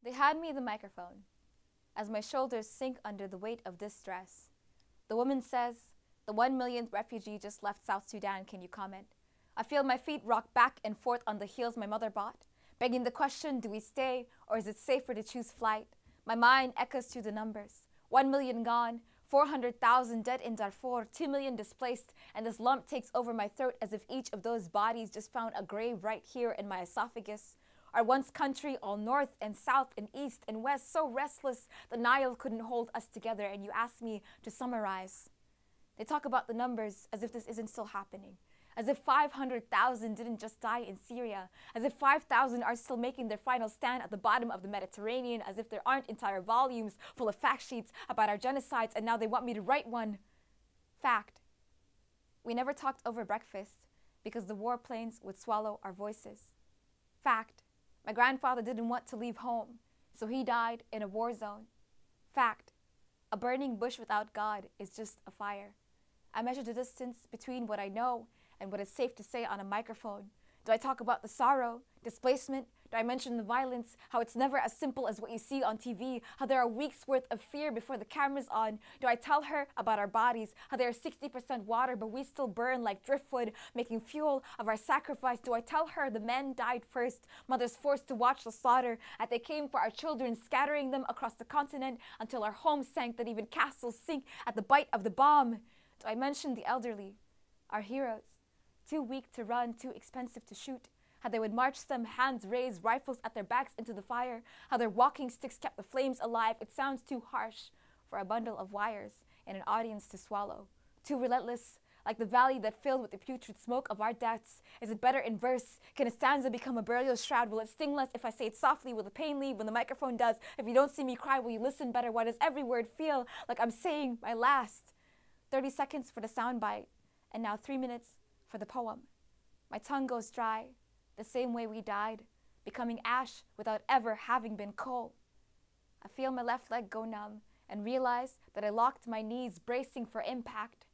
They hand me the microphone. As my shoulders sink under the weight of this stress, the woman says, "The 1 millionth refugee just left South Sudan, can you comment?" I feel my feet rock back and forth on the heels my mother bought, begging the question, do we stay or is it safer to choose flight? My mind echoes through the numbers. 1 million gone, 400,000 dead in Darfur, 2 million displaced, and this lump takes over my throat as if each of those bodies just found a grave right here in my esophagus. Our once country, all north and south and east and west, so restless the Nile couldn't hold us together, and you asked me to summarize. They talk about the numbers as if this isn't still happening, as if 500,000 didn't just die in Syria, as if 5,000 are still making their final stand at the bottom of the Mediterranean, as if there aren't entire volumes full of fact sheets about our genocides, and now they want me to write one. Fact. We never talked over breakfast because the warplanes would swallow our voices. Fact. My grandfather didn't want to leave home, so he died in a war zone. Fact. A burning bush without God is just a fire. I measure the distance between what I know and what is safe to say on a microphone. Do I talk about the sorrow, displacement? Do I mention the violence, how it's never as simple as what you see on TV, how there are weeks worth of fear before the camera's on? Do I tell her about our bodies, how they are 60% water but we still burn like driftwood, making fuel of our sacrifice? Do I tell her the men died first, mothers forced to watch the slaughter, as they came for our children, scattering them across the continent until our homes sank, that even castles sink at the bite of the bomb? Do I mention the elderly, our heroes, too weak to run, too expensive to shoot? How they would march them, hands raised, rifles at their backs into the fire, how their walking sticks kept the flames alive. It sounds too harsh for a bundle of wires and an audience to swallow. Too relentless, like the valley that filled with the putrid smoke of our deaths. Is it better in verse? Can a stanza become a burial shroud? Will it sting less if I say it softly? Will the pain leave when the microphone does? If you don't see me cry, will you listen better? Why does every word feel like I'm saying my last? 30 seconds for the soundbite, and now 3 minutes for the poem. My tongue goes dry, the same way we died, becoming ash without ever having been coal. I feel my left leg go numb and realize that I locked my knees, bracing for impact.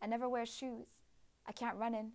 I never wear shoes. I can't run in.